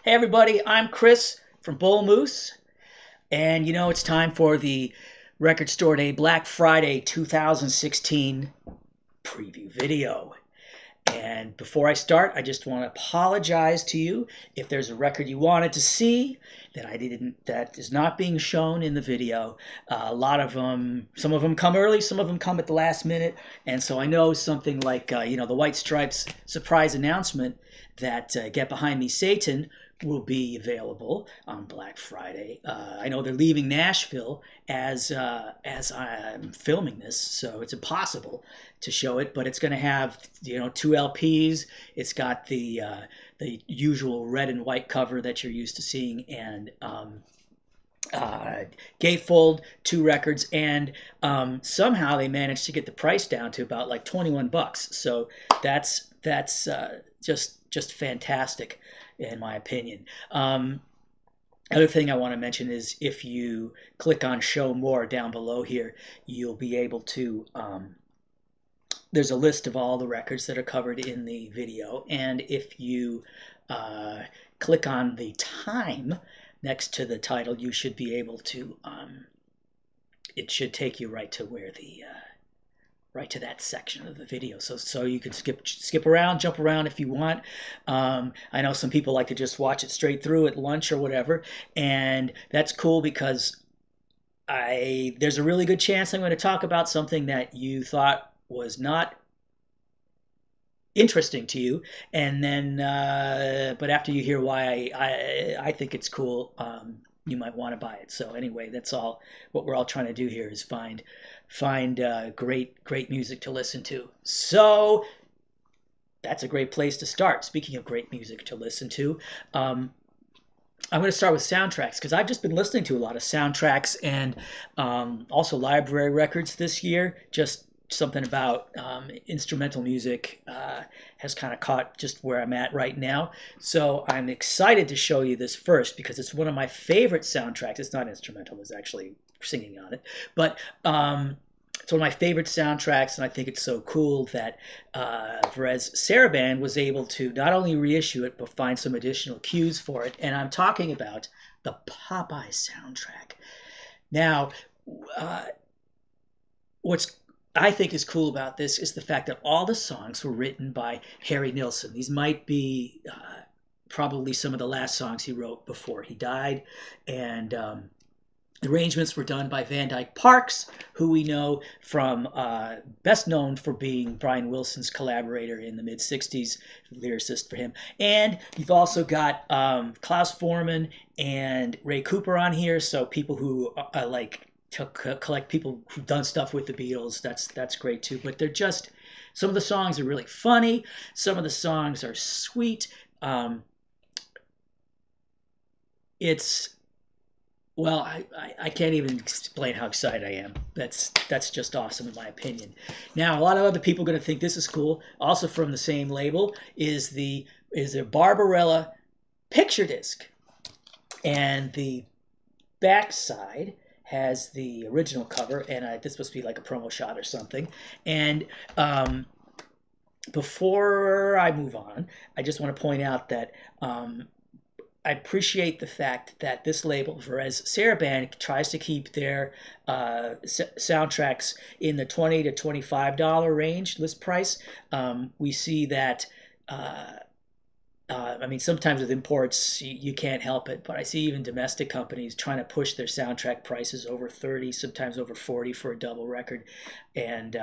Hey everybody, I'm Chris from Bull Moose, and you know it's time for the Record Store Day Black Friday 2016 preview video. And before I start, I just want to apologize to you if there's a record you wanted to see that is not being shown in the video. A lot of them, some of them come early, some of them come at the last minute, and so I know something like the White Stripes surprise announcement that Get Behind Me Satan will be available on Black Friday. I know they're leaving Nashville as I'm filming this, so it's impossible to show it. But it's going to have two LPs. It's got the usual red and white cover that you're used to seeing, and gatefold, 2 records, and somehow they managed to get the price down to about like $21. So that's just fantastic, in my opinion. Other thing I want to mention is if you click on Show More down below here, you'll be able to, there's a list of all the records that are covered in the video, and if you click on the time next to the title, you should be able to, it should take you right to where the right to that section of the video, so you can skip around, jump around if you want. I know some people like to just watch it straight through at lunch or whatever, and that's cool because there's a really good chance I'm going to talk about something that you thought was not interesting to you, and then but after you hear why I think it's cool, you might want to buy it. So anyway, that's all. What we're all trying to do here is find great music to listen to. So that's a great place to start. Speaking of great music to listen to, I'm going to start with soundtracks because I've just been listening to a lot of soundtracks and also library records this year. Just something about instrumental music has kind of caught just where I'm at right now. So I'm excited to show you this first because it's one of my favorite soundtracks. It's not instrumental, there's actually singing on it, but it's one of my favorite soundtracks, and I think it's so cool that Perez Sarabande was able to not only reissue it but find some additional cues for it, and I'm talking about the Popeye soundtrack. Now, what's I think is cool about this is the fact that all the songs were written by Harry Nilsson. These might be probably some of the last songs he wrote before he died, and the arrangements were done by Van Dyke Parks, who we know from best known for being Brian Wilson's collaborator in the mid-'60s, lyricist for him. And you've also got Klaus Voormann and Ray Cooper on here, so people who to collect people who've done stuff with the Beatles. That's great too. But they're just, some of the songs are really funny. Some of the songs are sweet. Well, I can't even explain how excited I am. That's just awesome in my opinion. Now, a lot of other people are going to think this is cool. Also from the same label is the Barbarella picture disc, and the backside has the original cover, and this must be like a promo shot or something. And before I move on, I just want to point out that I appreciate the fact that this label, Perez Sarabande, tries to keep their soundtracks in the $20 to $25 range list price. We see that I mean, sometimes with imports, you can't help it, but I see even domestic companies trying to push their soundtrack prices over 30, sometimes over 40 for a double record. And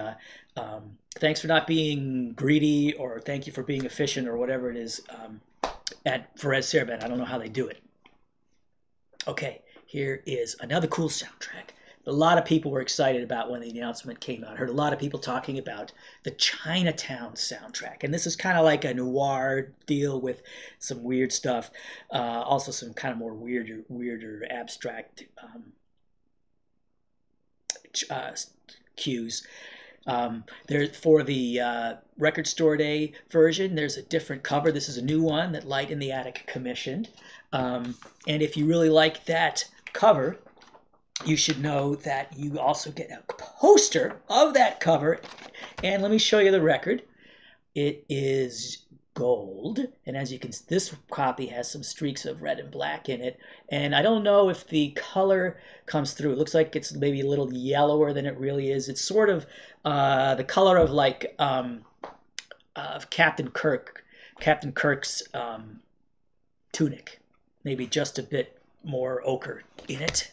thanks for not being greedy, or thank you for being efficient, or whatever it is at Perez Sarabande. I don't know how they do it. Okay, here is another cool soundtrack. A lot of people were excited about when the announcement came out. I heard a lot of people talking about the Chinatown soundtrack. And this is kind of like a noir deal with some weird stuff. Also some kind of more weirder abstract cues. For the Record Store Day version, there's a different cover. This is a new one that Light in the Attic commissioned. And if you really like that cover, you should know that you also get a poster of that cover. And let me show you the record. It is gold, and as you can, this copy has some streaks of red and black in it, and I don't know if the color comes through. It looks like it's maybe a little yellower than it really is. It's sort of the color of like of Captain Kirk's tunic, maybe just a bit more ochre in it.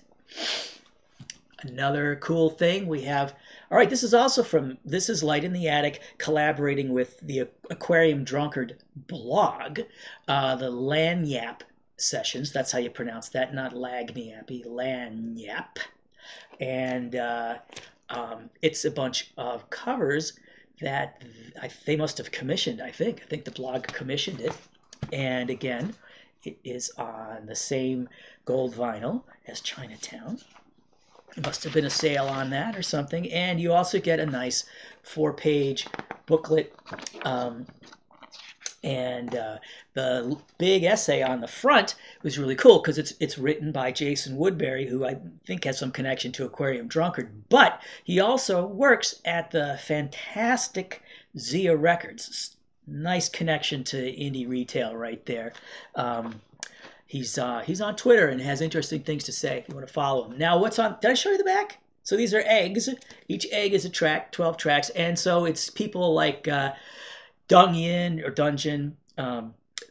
Another cool thing we have. All right, this is also this is Light in the Attic collaborating with the Aquarium Drunkard blog, the Lagniappe sessions. That's how you pronounce that, not Lagniappe, Lagniappe. And it's a bunch of covers that they must have commissioned, I think. The blog commissioned it. And again, it is on the same gold vinyl as Chinatown. It must have been a sale on that or something. And you also get a nice 4-page booklet. The big essay on the front was really cool because it's written by Jason Woodbury, who I think has some connection to Aquarium Drunkard. But he also works at the fantastic Zia Records. Nice connection to indie retail right there. He's on Twitter and has interesting things to say if you want to follow him. Now, what's on? Did I show you the back? So these are eggs. Each egg is a track, 12 tracks, and so it's people like Dungeon or Dungeon.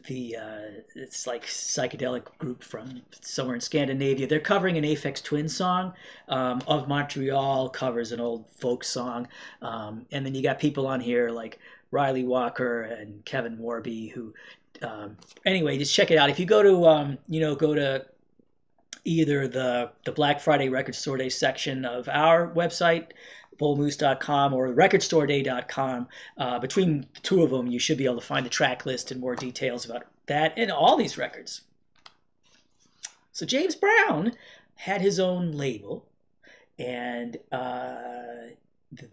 It's like psychedelic group from somewhere in Scandinavia. They're covering an Aphex Twin song. Of Montreal covers an old folk song, and then you got people on here like Riley Walker and Kevin Morby who. Anyway, just check it out. If you go to, go to either the Black Friday Record Store Day section of our website, bullmoose.com, or recordstoreday.com, between the two of them, you should be able to find the track list and more details about that and all these records. So James Brown had his own label, and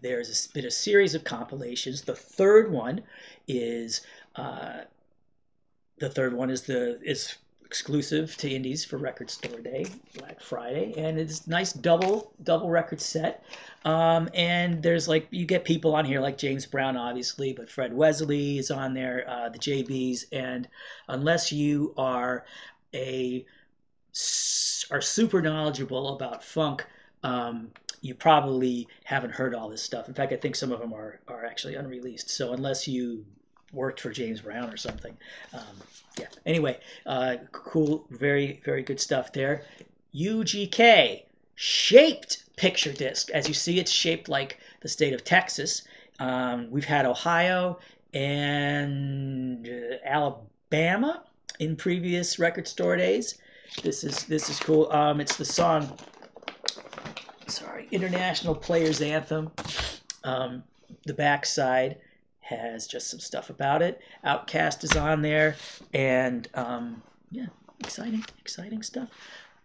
there's been a series of compilations. The third one is is exclusive to indies for Record Store Day, Black Friday, and it's nice double record set. And there's you get people on here like James Brown, obviously, but Fred Wesley is on there, the JBs, and unless you are super knowledgeable about funk, you probably haven't heard all this stuff. In fact, I think some of them are actually unreleased. So unless you worked for James Brown or something. Yeah. Anyway, cool, very, very good stuff there. UGK, shaped picture disc. As you see, it's shaped like the state of Texas. We've had Ohio and Alabama in previous Record Store Days. This is cool. It's the song, International Players Anthem. The backside has just some stuff about it. Outkast is on there, and yeah, exciting stuff.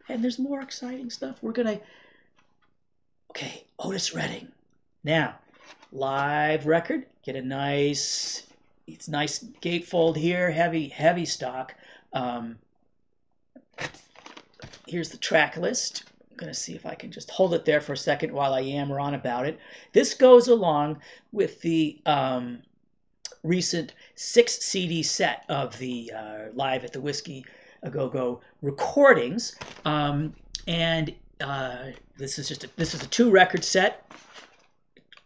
And there's more exciting stuff. Otis Redding. Now, live record. Get a nice gatefold here, heavy stock. Here's the track list. I'm going to see if I can just hold it there for a second while I yammer on about it. This goes along with the recent 6 CD set of the Live at the Whiskey A Go-Go recordings, and this is a 2-record set,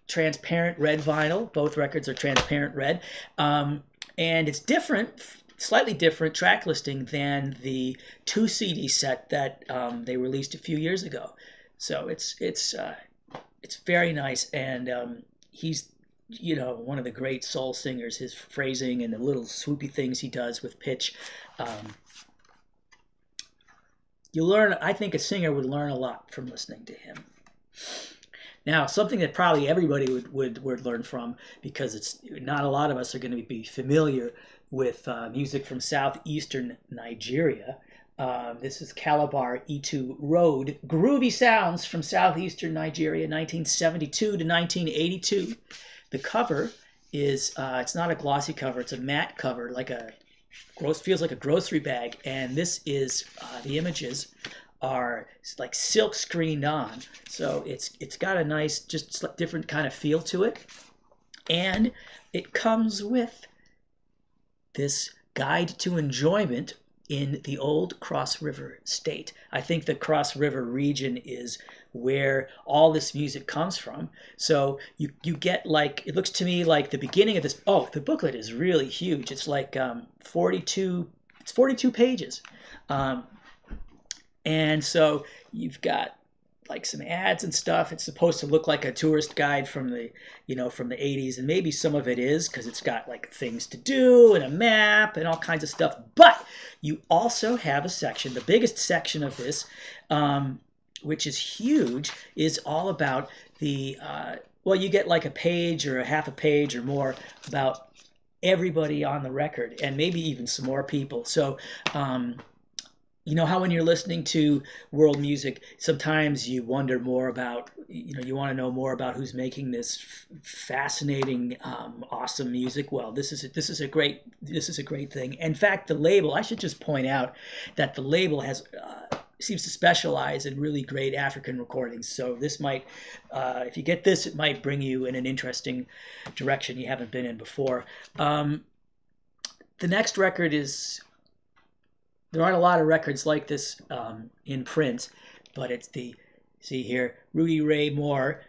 transparent red vinyl. Both records are transparent red, and it's slightly different track listing than the 2 CD set that they released a few years ago. So it's very nice, and he's one of the great soul singers. His phrasing and the little swoopy things he does with pitch. I think a singer would learn a lot from listening to him. Now, something that probably everybody would learn from, because it's not a lot of us are going to be familiar with music from southeastern Nigeria. This is Calabar E2 Road. Groovy sounds from southeastern Nigeria, 1972 to 1982. The cover is, it's not a glossy cover, it's a matte cover, feels like a grocery bag, and this is, the images are like silk screened on, so it's got a nice, just different kind of feel to it, and it comes with this guide to enjoyment in the old Cross River state. I think the Cross River region is where all this music comes from. So you get like, it looks to me like the beginning of this. Oh, the booklet is really huge. It's like 42 pages. And so you've got like some ads and stuff. It's supposed to look like a tourist guide from the, from the 80s, and maybe some of it is because it's got like things to do and a map and all kinds of stuff. But you also have a section, the biggest section of this, which is huge, is all about the, well, you get like a page or a half a page or more about everybody on the record, and maybe even some more people. So, you know how when you're listening to world music, sometimes you wonder more about, you want to know more about who's making this fascinating, awesome music. Well, this is a great thing. In fact, the label, I should just point out that the label has seems to specialize in really great African recordings. So this might, if you get this, it might bring you in an interesting direction you haven't been in before. The next record is. There aren't a lot of records like this in print, but it's the, see here, Rudy Ray Moore.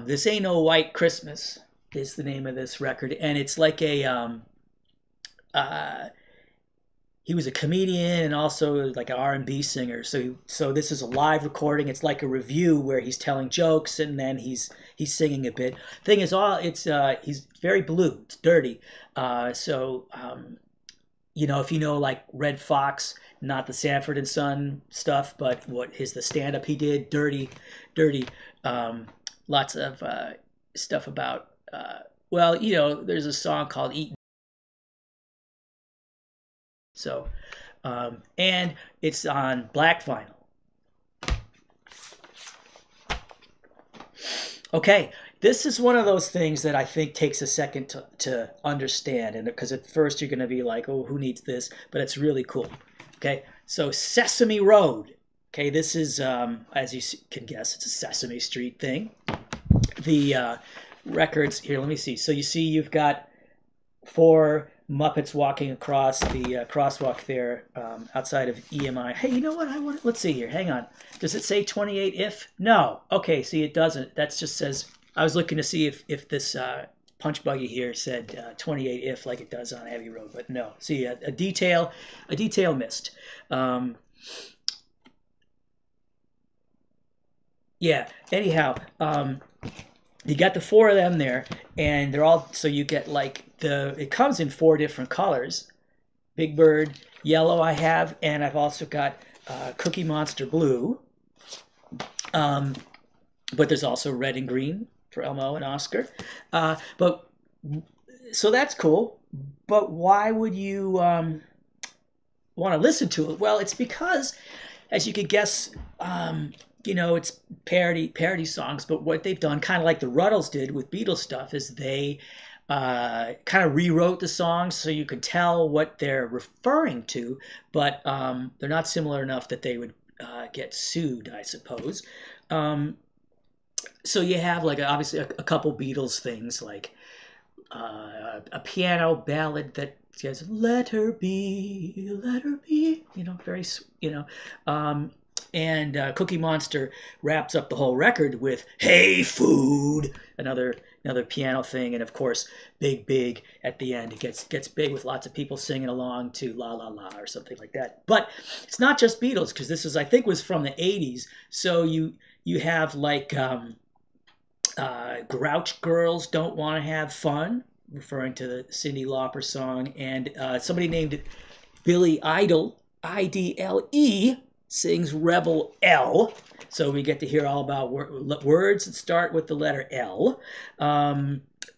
This Ain't No White Christmas is the name of this record, and it's like a, he was a comedian and also like an R&B singer. So this is a live recording. It's like a review where he's telling jokes and then he's singing a bit. Thing is, he's very blue. It's dirty. If you know like Red Fox, not the Sanford and Son stuff, but the stand-up he did, dirty, lots of stuff about, there's a song called Eat. So, and it's on black vinyl. Okay. This is one of those things that I think takes a second to understand, and because at first you're going to be like, oh, who needs this? But it's really cool. Okay, so Sesame Road. Okay, this is, as you can guess, it's a Sesame Street thing. The records, here, let me see. So you see you've got 4 Muppets walking across the crosswalk there outside of EMI. Hey, you know what? Let's see here. Hang on. Does it say 28 if? No. Okay, see, it doesn't. That just says... I was looking to see if this punch buggy here said 28 if like it does on Abbey Road, but no. See, a detail missed. Yeah. Anyhow, you got the 4 of them there, and they're all, so you get like it comes in 4 different colors. Big Bird yellow I have, and I've also got Cookie Monster blue. But there's also red and green for Elmo and Oscar. So that's cool. But why would you want to listen to it? Well, it's because, as you could guess, it's parody songs. But what they've done, kind of like the Ruddles did with Beatles stuff, is they kind of rewrote the songs so you could tell what they're referring to, but they're not similar enough that they would get sued, I suppose. So you have like obviously a couple Beatles things, like a piano ballad that says "Let her be, very and Cookie Monster wraps up the whole record with "Hey Food," another piano thing, and of course Big at the end. It gets big with lots of people singing along to La La La or something like that. But it's not just Beatles, because this I think was from the 80s. So you have like Grouch Girls Don't Want to Have Fun, referring to the Cyndi Lauper song, and somebody named Billy Idol, IDLE, sings Rebel L. So we get to hear all about words that start with the letter L.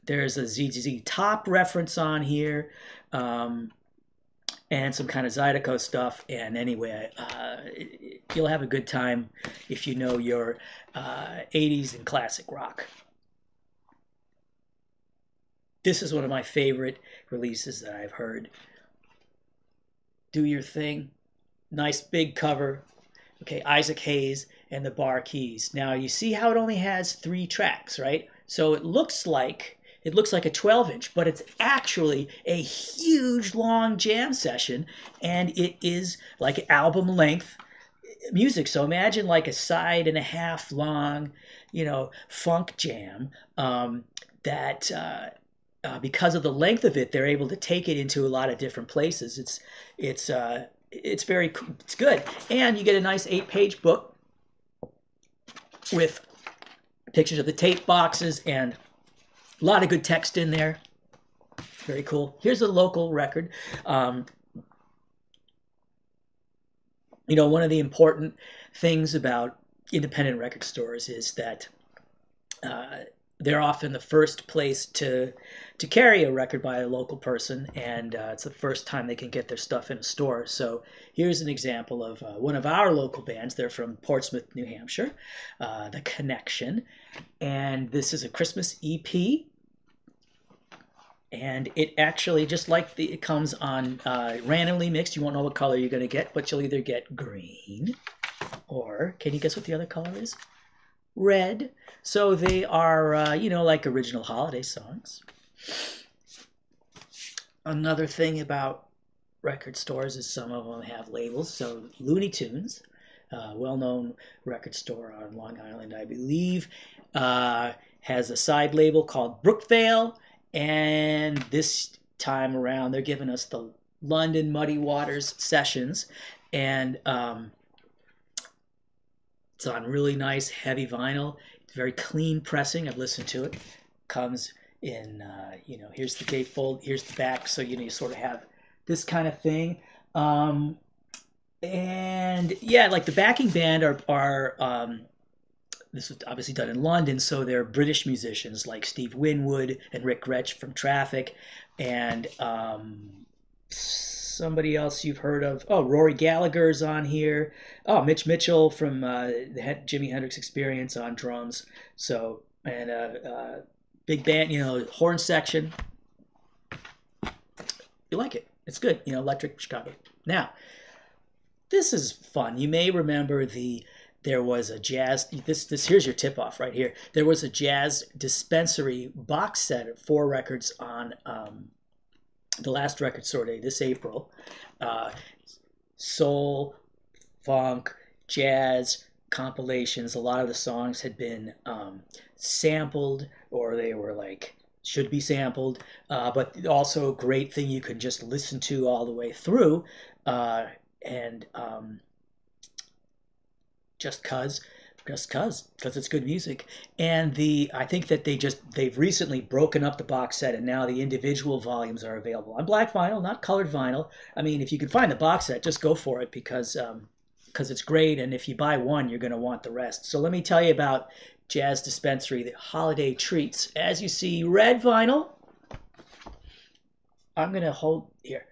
There's a ZZ Top reference on here, and some kind of Zydeco stuff. And anyway, you'll have a good time if you know your 80s and classic rock. This is one of my favorite releases that I've heard. Do Your Thing. Nice big cover. Okay, Isaac Hayes and the Bar Keys. Now, you see how it only has 3 tracks, right? So it looks like it looks like a 12-inch, but it's actually a huge long jam session, and it is like album length music. So imagine like a side and a half long, funk jam that because of the length of it, they're able to take it into a lot of different places. It's very, it's good, and you get a nice 8-page book with pictures of the tape boxes and a lot of good text in there. Very cool. Here's a local record. One of the important things about independent record stores is that they're often the first place to carry a record by a local person, and it's the first time they can get their stuff in a store. So here's an example of one of our local bands. They're from Portsmouth, New Hampshire, The Connection, and this is a Christmas EP. And it actually, just like it comes on randomly mixed, you won't know what color you're going to get, but you'll either get green, or can you guess what the other color is? Red. So they are, like original holiday songs. Another thing about record stores is some of them have labels. So Looney Tunes, well-known record store on Long Island, I believe, has a side label called Brookvale. And this time around, they're giving us the London Muddy Waters Sessions. And it's on really nice, heavy vinyl. It's very clean pressing. I've listened to it. Comes in, here's the gatefold, here's the back. So, you sort of have this kind of thing. And yeah, like the backing band are this was obviously done in London, so they're British musicians like Steve Winwood and Rick Gretsch from Traffic, and somebody else you've heard of. Oh, Rory Gallagher's on here. Oh, Mitch Mitchell from the Jimi Hendrix Experience on drums. So, and big band, horn section. You like it. It's good. Electric Chicago. Now, this is fun. You may remember there was a jazz, here's your tip-off right here. There was a jazz dispensary box set of 4 records on the last record store day this April. Soul, funk, jazz compilations. A lot of the songs had been sampled, or they were like, should be sampled, but also a great thing you could just listen to all the way through. Just cause it's good music. And I think that they've recently broken up the box set, and now the individual volumes are available on black vinyl, not colored vinyl. I mean, if you can find the box set, just go for it, because it's great, and if you buy one, you're going to want the rest. So let me tell you about Jazz Dispensary, the holiday treats. As you see, red vinyl. I'm going to hold here.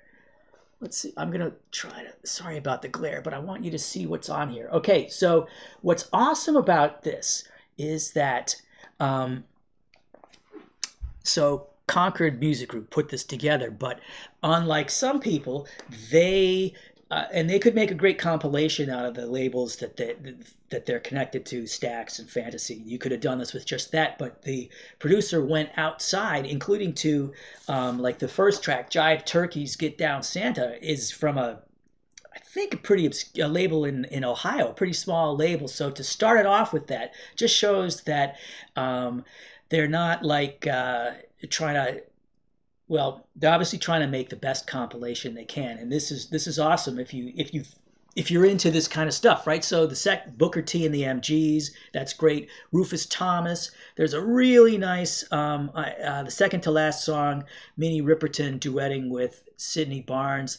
Let's see, I'm going to try to, sorry about the glare, but I want you to see what's on here. Okay, so what's awesome about this is that, so Concord Music Group put this together, but unlike some people, and they could make a great compilation out of the labels that they're connected to, Stax and Fantasy. You could have done this with just that, but the producer went outside, including to, like the first track, Jive Turkeys Get Down Santa, is from I think a label in Ohio, a pretty small label. So to start it off with that just shows that they're not like trying to, well, they're obviously trying to make the best compilation they can, and this is awesome if you're into this kind of stuff, right? So the Booker T and the MGs, that's great. Rufus Thomas, there's a really nice the second to last song, Minnie Riperton duetting with Sydney Barnes,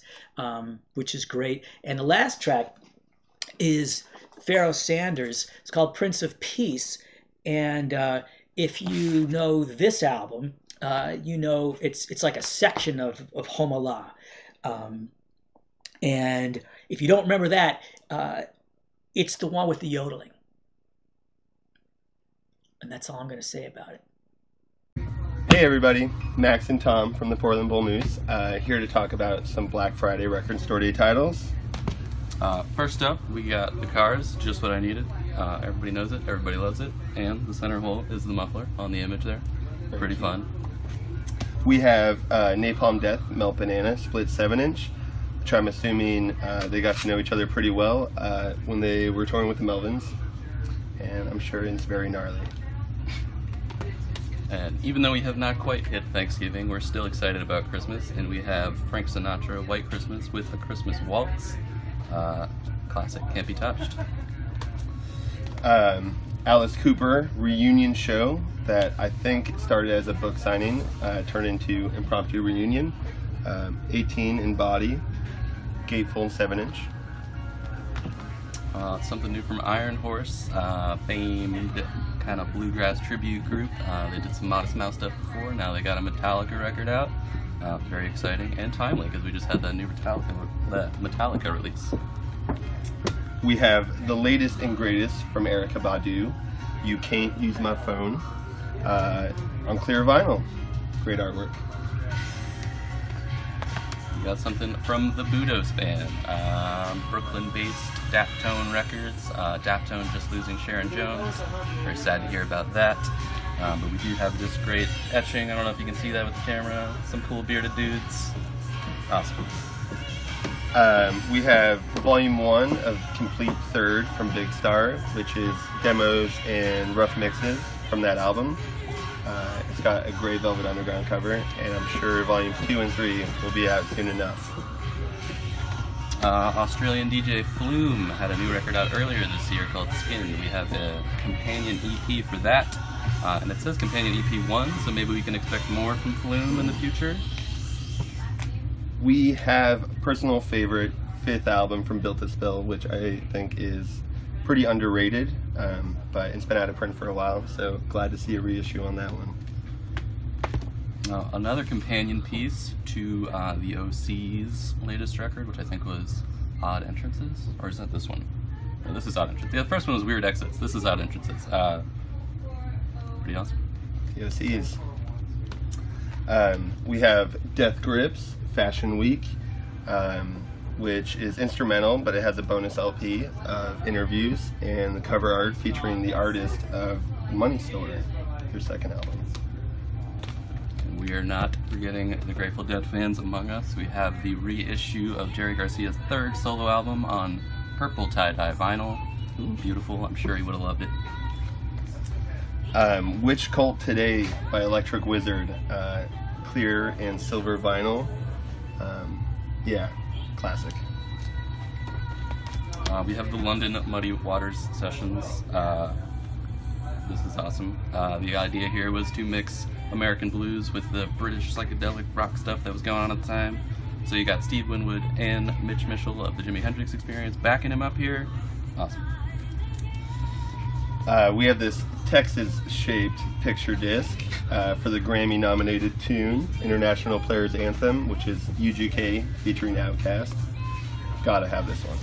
which is great. And the last track is Pharoah Sanders. It's called Prince of Peace, and if you know this album, it's like a section of Home Allah. And if you don't remember that, it's the one with the yodeling. And that's all I'm going to say about it. Hey everybody, Max and Tom from the Portland Bull News, here to talk about some Black Friday record store day titles. First up, we got The Cars, Just What I Needed. Everybody knows it, everybody loves it, and the center hole is the muffler on the image there. Pretty fun. We have Napalm Death, Melt Banana, split 7-inch, which I'm assuming they got to know each other pretty well when they were touring with the Melvins, and I'm sure it's very gnarly. And even though we have not quite hit Thanksgiving, we're still excited about Christmas, and we have Frank Sinatra, White Christmas with a Christmas Waltz. Classic, can't be touched. Alice Cooper reunion show that I think started as a book signing, turned into impromptu reunion. 18 in body, gatefold 7-inch. Something new from Iron Horse, famed kind of bluegrass tribute group. They did some Modest Mouse stuff before. Now they got a Metallica record out. Very exciting and timely because we just had that new Metallica release. We have the latest and greatest from Eryka Badu, You Can't Use My Phone, on clear vinyl. Great artwork. We got something from the Budos Band, Brooklyn-based Daptone Records. Daptone just losing Sharon Jones. Very sad to hear about that. But we do have this great etching. I don't know if you can see that with the camera. Some cool bearded dudes. Awesome. We have Volume 1 of Complete Third from Big Star, which is demos and rough mixes from that album. It's got a gray Velvet Underground cover, and I'm sure Volumes 2 and 3 will be out soon enough. Australian DJ Flume had a new record out earlier this year called Skin. We have a companion EP for that, and it says companion EP 1, so maybe we can expect more from Flume in the future. We have a personal favorite 5th album from Built to Spill, which I think is pretty underrated, but it's been out of print for a while, so glad to see a reissue on that one. Another companion piece to the OC's latest record, which I think was Odd Entrances, or is that this one? No, this is Odd Entrances. The first one was Weird Exits. This is Odd Entrances. Pretty awesome. The OC's. We have Death Grips, Fashion Week, which is instrumental, but it has a bonus LP of interviews and the cover art featuring the artist of Money Store, their second album. We are not forgetting the Grateful Dead fans among us. We have the reissue of Jerry Garcia's 3rd solo album on purple tie-dye vinyl. Ooh, beautiful. I'm sure he would have loved it. Witch Cult Today by Electric Wizard, clear and silver vinyl. Yeah, classic. We have the London Muddy Waters sessions. This is awesome. The idea here was to mix American blues with the British psychedelic rock stuff that was going on at the time. So you got Steve Winwood and Mitch Mitchell of the Jimi Hendrix Experience backing him up here. Awesome. We have this Texas-shaped picture disc for the Grammy-nominated tune, International Players Anthem, which is UGK featuring Outkast. Gotta have this one.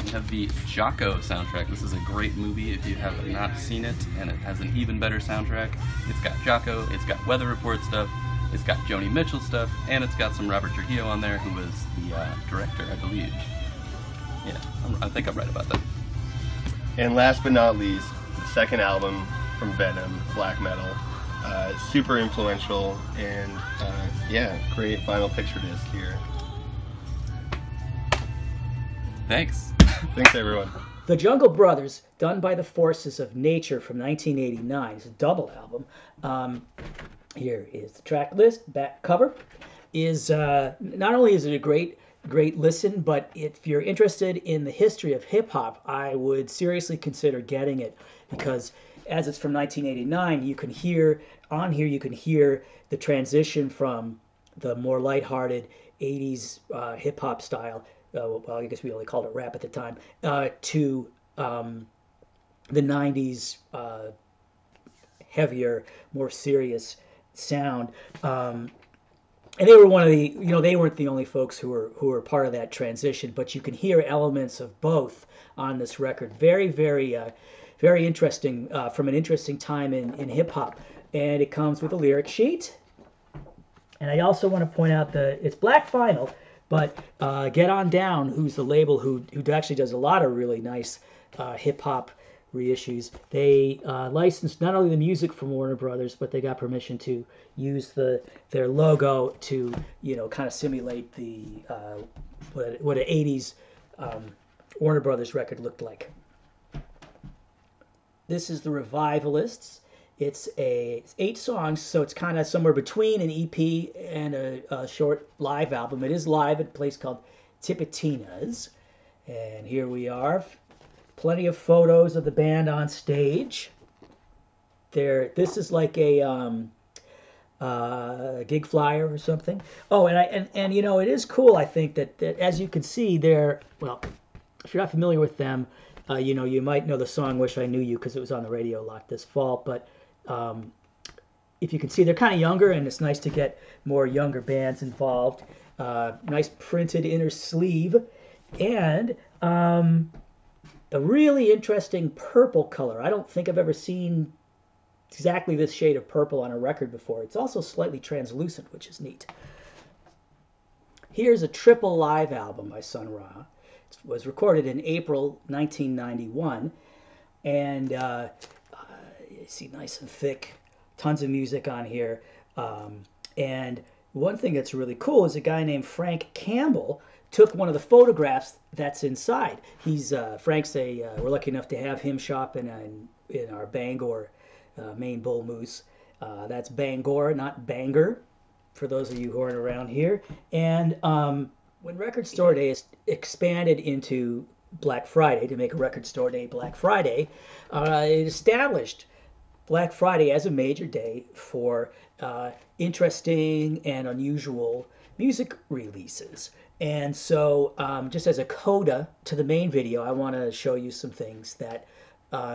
We have the Jaco soundtrack. This is a great movie if you have not seen it, and it has an even better soundtrack. It's got Jaco, it's got Weather Report stuff, it's got Joni Mitchell stuff, and it's got some Robert Trujillo on there, who was the director, I believe. Yeah, I think I'm right about that. And last but not least, the second album from Venom, Black Metal. Super influential, and yeah, great vinyl picture disc here. Thanks. Thanks, everyone. The Jungle Brothers, Done by the Forces of Nature from 1989, is a double album. Here is the track list. Back cover is not only is it a great listen, but if you're interested in the history of hip hop, I would seriously consider getting it, because as it's from 1989, you can hear the transition from the more lighthearted 80s hip hop style. Well, I guess we only called it rap at the time, to the 90s heavier, more serious sound. And they were one of the, they weren't the only folks who were part of that transition, but you can hear elements of both on this record. Very, very, very interesting, from an interesting time in hip hop. And it comes with a lyric sheet. And I also want to point out that it's black vinyl, but Get On Down, who's the label who actually does a lot of really nice hip hop reissues. They licensed not only the music from Warner Brothers, but they got permission to use their logo to, you know, kind of simulate the what an 80s Warner Brothers record looked like. This is the Revivalists. It's 8 songs, so it's kind of somewhere between an EP and a short live album. It is live at a place called Tipitina's. And here we are. Plenty of photos of the band on stage. This is like a gig flyer or something. Oh, and you know, it is cool, I think, that as you can see, well, if you're not familiar with them, you know, you might know the song Wish I Knew You because it was on the radio a lot this fall, but if you can see, they're kind of younger, and it's nice to get more younger bands involved. Nice printed inner sleeve, and a really interesting purple color. I don't think I've ever seen exactly this shade of purple on a record before. It's also slightly translucent, which is neat. Here's a triple live album by Sun Ra. It was recorded in April 1991, and you see, nice and thick, tons of music on here. And one thing that's really cool is a guy named Frank Campbell took one of the photographs that's inside. Frank's we're lucky enough to have him shop in our Bangor Maine Bull Moose. That's Bangor, not Bangor, for those of you who aren't around here. And when Record Store Day is expanded into Black Friday to make a Record Store Day Black Friday, it established Black Friday as a major day for interesting and unusual music releases. And so just as a coda to the main video, I want to show you some things that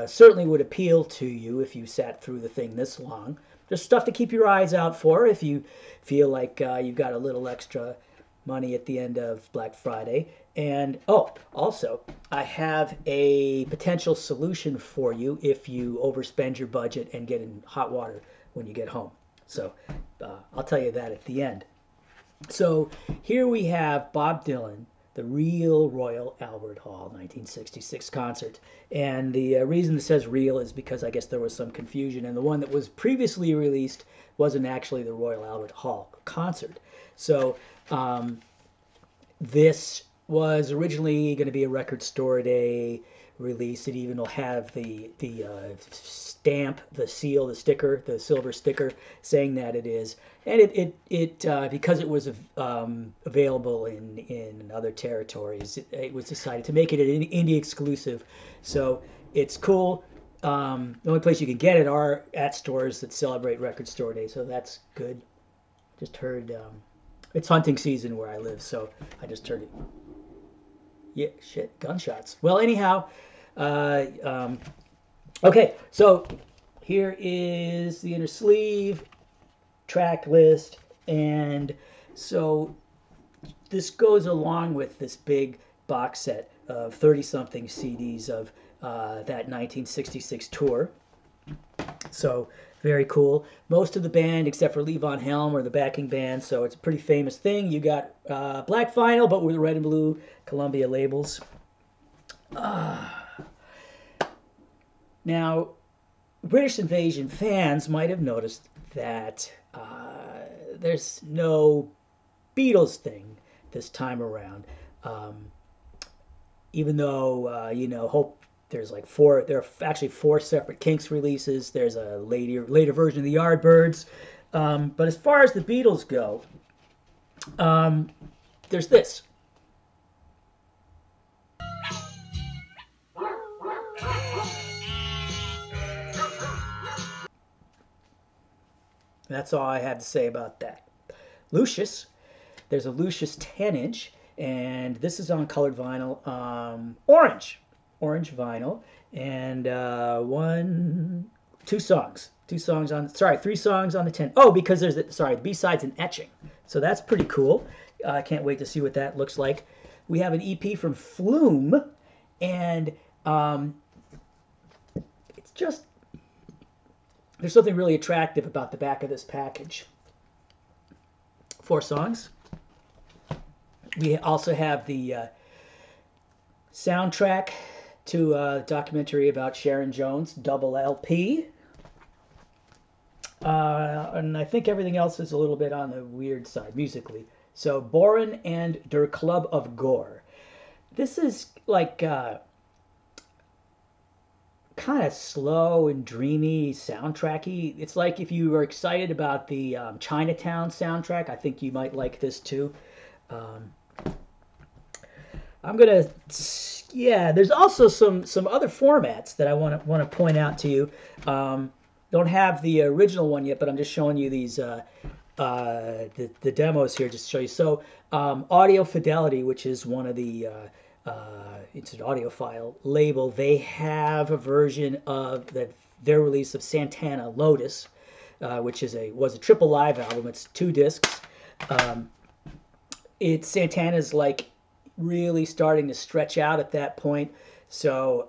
certainly would appeal to you if you sat through the thing this long. Just stuff to keep your eyes out for if you feel like you've got a little extra money at the end of Black Friday. And also, I have a potential solution for you if you overspend your budget and get in hot water when you get home. So I'll tell you that at the end. So here we have Bob Dylan, the real Royal Albert Hall 1966 concert. And the reason it says real is because I guess there was some confusion, and the one that was previously released wasn't actually the Royal Albert Hall concert. So this was originally going to be a Record Store Day release. It even will have the stamp, the seal, the sticker, the silver sticker saying that it is. And it because it was available in other territories, it was decided to make it an indie exclusive. So it's cool. The only place you can get it are at stores that celebrate Record Store Day, so that's good. Just heard it's hunting season where I live, so I just heard it. Yeah, shit, gunshots. Well, anyhow, okay, so here is the inner sleeve, track list, and so this goes along with this big box set of 30-something CDs of that 1966 tour. So very cool. Most of the band, except for Lee Von Helm, are the backing band, so it's a pretty famous thing. You got black vinyl, but with red and blue Columbia labels. Now, British Invasion fans might have noticed that there's no Beatles thing this time around. Even though, Hope, there's like there are actually 4 separate Kinks releases. There's a later version of the Yardbirds. But as far as the Beatles go, there's this. That's all I have to say about that. Lucius, there's a Lucius 10-inch, and this is on colored vinyl, orange vinyl, and 3 songs on the 10. Oh, because there's the B-side's an etching, so that's pretty cool. I can't wait to see what that looks like. We have an EP from Flume, and it's just, there's something really attractive about the back of this package. 4 songs. We also have the soundtrack to a documentary about Sharon Jones, double LP. And I think everything else is a little bit on the weird side musically. So Boren and Der Club of Gore. This is like kind of slow and dreamy soundtracky. It's like if you were excited about the Chinatown soundtrack, I think you might like this too. I'm gonna, yeah. There's also some other formats that I want to point out to you. Don't have the original one yet, but I'm just showing you these the demos here just to show you. So Audio Fidelity, which is one of the it's an audiophile label, they have a version of their release of Santana Lotus, which was a triple live album. It's 2 discs. Santana's like really starting to stretch out at that point. So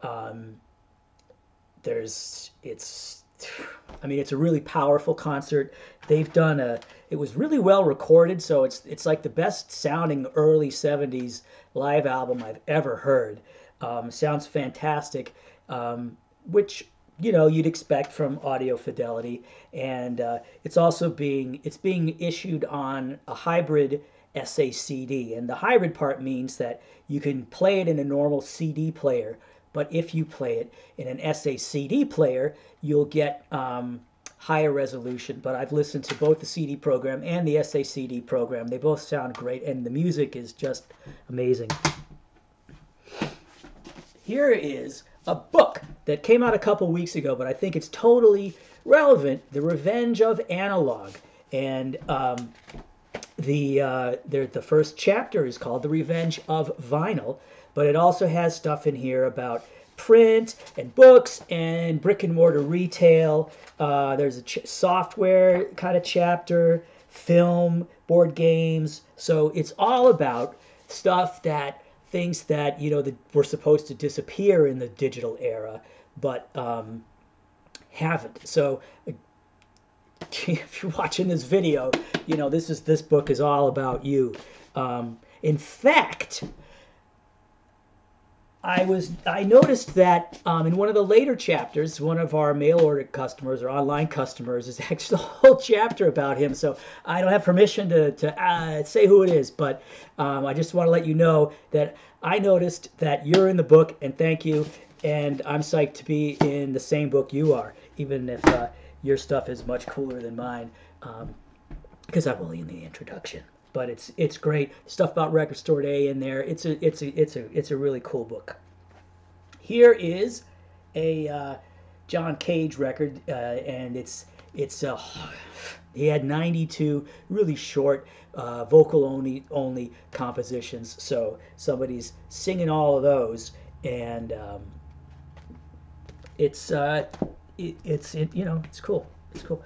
it's a really powerful concert. They've done it was really well recorded, so it's like the best sounding early 70s live album I've ever heard. Sounds fantastic, which you'd expect from Audio Fidelity, and it's being issued on a hybrid SACD, and the hybrid part means that you can play it in a normal CD player, but if you play it in an SACD player, you'll get higher resolution. But I've listened to both the CD program and the SACD program. They both sound great, and the music is just amazing. Here is a book that came out a couple weeks ago, but I think it's totally relevant, The Revenge of Analog. And the first chapter is called The Revenge of Vinyl, but it also has stuff in here about print and books and brick and mortar retail. There's a software kind of chapter, film, board games. So it's all about things that were supposed to disappear in the digital era, but haven't. So if you're watching this video, this book is all about you. In fact, I noticed that in one of the later chapters, one of our mail order customers or online customers is actually a whole chapter about him. So I don't have permission to say who it is, but I just want to let you know that I noticed that you're in the book, and thank you. And I'm psyched to be in the same book you are, even if your stuff is much cooler than mine, because I'm only in the introduction. But it's great stuff about Record Store Day in there. It's a really cool book. Here is a John Cage record, and he had 92 really short vocal only compositions. So somebody's singing all of those, and it's cool. It's cool.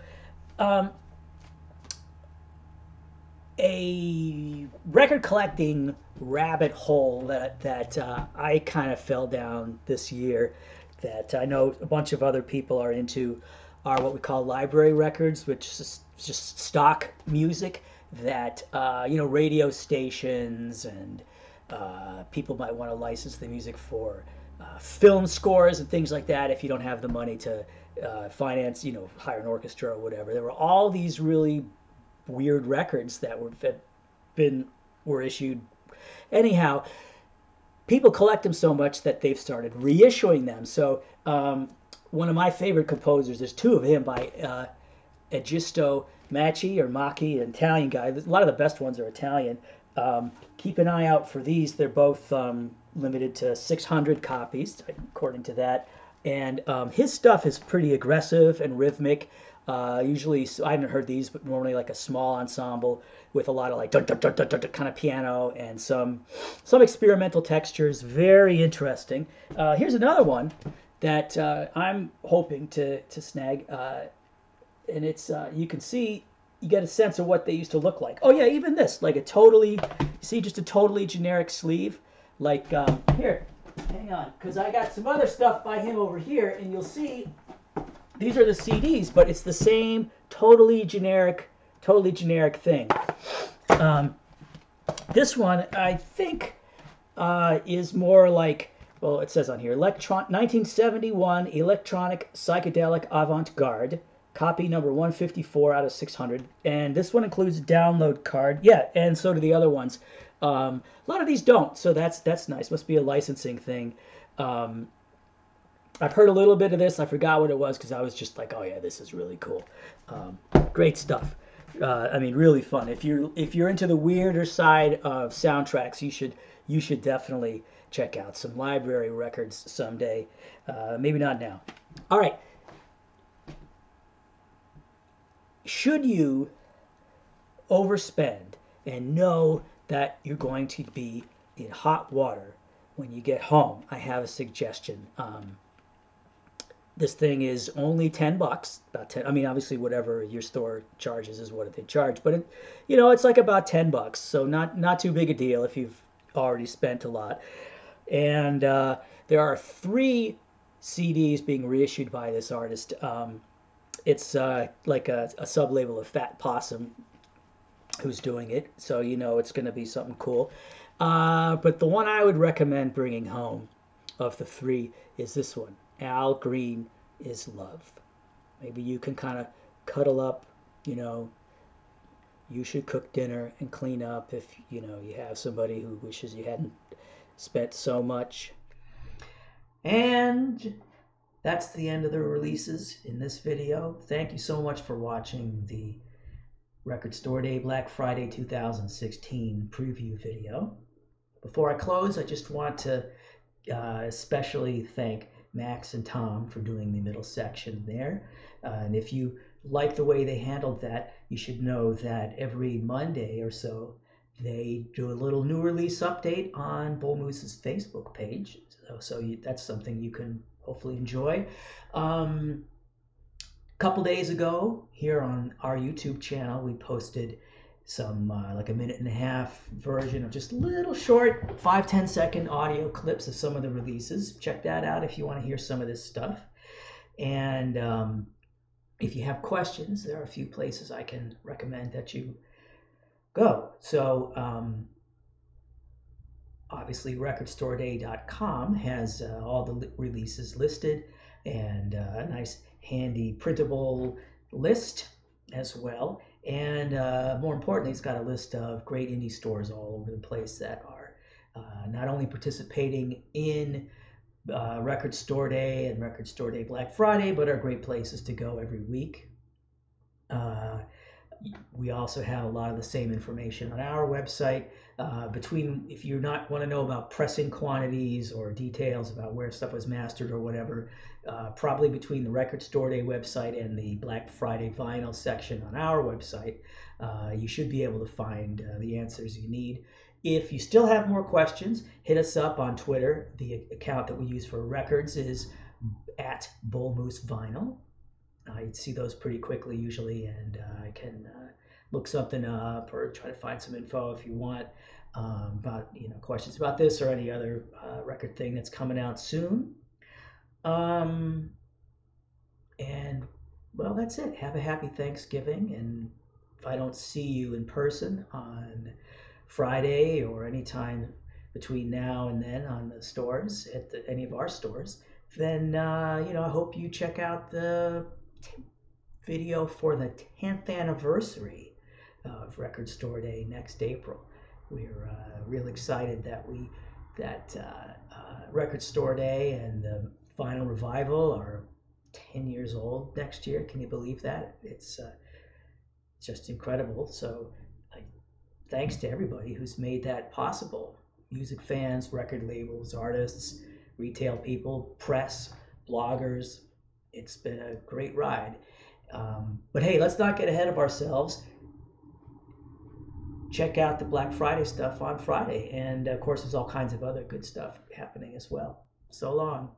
A record collecting rabbit hole that I kind of fell down this year, that I know a bunch of other people are into, are what we call library records, which is just stock music that radio stations and people might want to license the music for film scores and things like that if you don't have the money to finance, hire an orchestra or whatever. There were all these really weird records that were issued. Anyhow, people collect them so much that they've started reissuing them. So one of my favorite composers, there's 2 of him by Egisto Macchi, an Italian guy. A lot of the best ones are Italian. Keep an eye out for these. They're both limited to 600 copies, according to that. And his stuff is pretty aggressive and rhythmic. Usually, I haven't heard these, but normally like a small ensemble with a lot of like dun, dun, dun, dun, dun, dun, kind of piano and some experimental textures. Very interesting. Here's another one that I'm hoping to snag, and it's you can see, you get a sense of what they used to look like. Oh yeah, even this, like just a totally generic sleeve. Like here, hang on, because I got some other stuff by him over here, and you'll see. These are the CDs, but it's the same totally generic thing. This one, I think, is more like well, it says on here, 1971 electronic psychedelic avant-garde, copy number 154 out of 600. And this one includes download card. Yeah, and so do the other ones. A lot of these don't, so that's nice. Must be a licensing thing. I've heard a little bit of this. I forgot what it was because I was just like, oh yeah, this is really cool. Great stuff. I mean, really fun. If you're into the weirder side of soundtracks, you should definitely check out some library records someday. Maybe not now. All right. Should you overspend and know that you're going to be in hot water when you get home, I have a suggestion. This thing is only $10, about 10. I mean, obviously, whatever your store charges is what they charge, but it's like about $10, so not too big a deal if you've already spent a lot. And there are 3 CDs being reissued by this artist. It's like a sub-label of Fat Possum who's doing it, so it's going to be something cool. But the one I would recommend bringing home of the 3 is this one. Al Green is Love. Maybe you can kind of cuddle up, you should cook dinner and clean up if, you have somebody who wishes you hadn't spent so much. And that's the end of the releases in this video. Thank you so much for watching the Record Store Day Black Friday 2016 preview video. Before I close, I just want to especially thank Max and Tom for doing the middle section there. And if you like the way they handled that, you should know that every Monday or so, they do a little new release update on Bull Moose's Facebook page. So that's something you can hopefully enjoy. Couple days ago, here on our YouTube channel, we posted some like a 1.5-minute version of just little short 5-10 second audio clips of some of the releases. Check that out if you want to hear some of this stuff. And if you have questions, there are a few places I can recommend that you go. So obviously recordstoreday.com has all the releases listed and a nice handy printable list as well. And more importantly, it's got a list of great indie stores all over the place that are not only participating in Record Store Day and Record Store Day Black Friday, but are great places to go every week. We also have a lot of the same information on our website. If you want to know about pressing quantities or details about where stuff was mastered or whatever, probably between the Record Store Day website and the Black Friday vinyl section on our website, you should be able to find the answers you need. If you still have more questions, hit us up on Twitter. The account that we use for records is @BullMooseVinyl. You'd see those pretty quickly usually, and I can look something up or try to find some info if you want about questions about this or any other record thing that's coming out soon. And well, that's it. Have a happy Thanksgiving, and if I don't see you in person on Friday or anytime between now and then on the stores at any of our stores, then I hope you check out the video for the 10th anniversary of Record Store Day next April. We're real excited that Record Store Day and the Vinyl Revival are 10 years old next year. Can you believe that? It's just incredible. So thanks to everybody who's made that possible. Music fans, record labels, artists, retail people, press, bloggers. It's been a great ride. But hey, let's not get ahead of ourselves. Check out the Black Friday stuff on Friday. And of course, there's all kinds of other good stuff happening as well. So long.